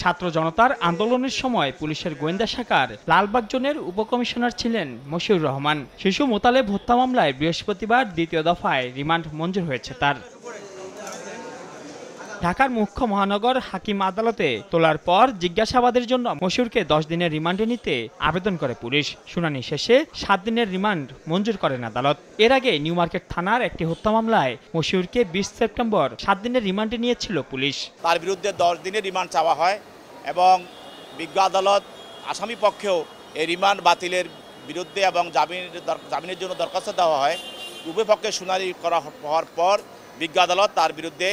ছাত্র জনতার আন্দোলনের সময় পুলিশের গোয়েন্দা শাখার লালবাগ জোনের উপকমিশনার ছিলেন মশিউর রহমান। শিশু মোতালেব হত্যা মামলায় বৃহস্পতিবার দ্বিতীয় দফায় রিমান্ড মঞ্জুর হয়েছে তার। ঢাকার মুখ্য মহানগর হাকিম আদালতে তোলার পর জিজ্ঞাসাবাদের জন্য মশিউরকে 10 দিনের রিমান্ডে নিতে আবেদন করে পুলিশ। শুনানি শেষে 7 দিনের রিমান্ড মঞ্জুর করেন আদালত। এর আগে নিউ মার্কেট থানার একটি হত্যা মামলায় মশিউরকে 20 সেপ্টেম্বর 7 দিনের রিমান্ডে নিয়েছিল পুলিশ। তার বিরুদ্ধে 10 দিনের রিমান্ড চাওয়া হয় এবং বিজ্ঞ আদালত আসামি পক্ষেও এই রিমান্ড বাতিলের বিরুদ্ধে এবং জামিনের জন্য দরখাস্ত দেওয়া হয়। উভয় পক্ষে শুনানি করা হওয়ার পর বিজ্ঞ আদালত তার বিরুদ্ধে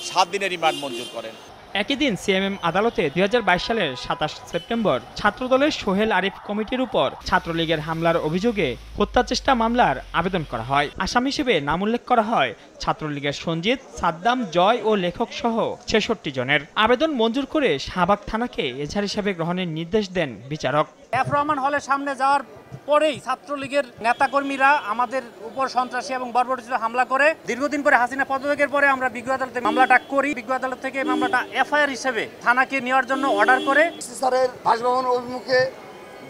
7 দিনের রিমান্ড মঞ্জুর করেন। একই দিন সিএমএম আদালতে 2022 সালের 27 সেপ্টেম্বর ছাত্রদলের সোহেল আরিফ কমিটির উপর ছাত্রলীগের হামলার অভিযোগে হত্যাচেষ্টা মামলার আবেদন করা হয়। আসামি হিসেবে নাম উল্লেখ করা হয় ছাত্রলীগের সঞ্জিত, সাদ্দাম, জয় ও লেখক সহ 66 জনের। আবেদন মঞ্জুর করে শাহবাগ থানাকে এজাহার হিসেবে গ্রহণের নির্দেশ দেন বিচারক। এফ রহমান হলের সামনে যাওয়ার পরেই ছাত্রলীগের নেতাকর্মীরা আমাদের উপর সন্ত্রাসী এবং বর্বরচিত হামলা করে দীর্ঘদিন পরে হাসিনা পদত্যাগের পরে আমরা বিজ্ঞ আদালতে মামলাটা করি। বিজ্ঞ আদালত থেকে মামলাটা এফআইআর হিসেবে থানাকে নেওয়ার জন্য অর্ডার করে স্যারের বাসভবন অভিমুখে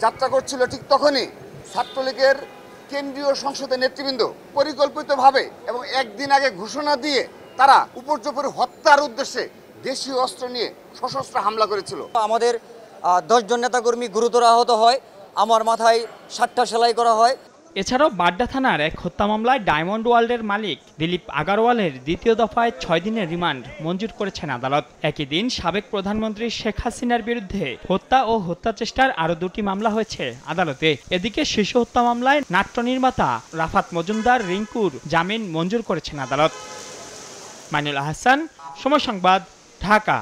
যাত্রা করছিল। ঠিক তখনই ছাত্রলীগের কেন্দ্রীয় সংসদের নেতৃবৃন্দ পরিকল্পিতভাবে এবং একদিন আগে ঘোষণা দিয়ে তারা উপর্যুপরি হত্যার উদ্দেশ্যে দেশীয় অস্ত্র নিয়ে সশস্ত্র হামলা করেছিল। আমাদের 10 জন নেতাকর্মী গুরুতর আহত হয়, আমার মাথায় 7টা সেলাই করা হয়। এছাড়াও বাড্ডা থানার এক হত্যা মামলায় ডায়মন্ড ওয়ার্ল্ডের মালিক দিলীপ আগারওয়ালের দ্বিতীয় দফায় 6 দিনের রিমান্ড মঞ্জুর করেছেন আদালত। একই দিন সাবেক প্রধানমন্ত্রী শেখ হাসিনার বিরুদ্ধে হত্যা ও হত্যাচেষ্টার আরও 2টি মামলা হয়েছে আদালতে। এদিকে শিশু হত্যা মামলায় নাট্য নির্মাতা রাফাত মজুমদার রিঙ্কুর জামিন মঞ্জুর করেছেন আদালত। মাইনুল আহসান, সময় সংবাদ, ঢাকা।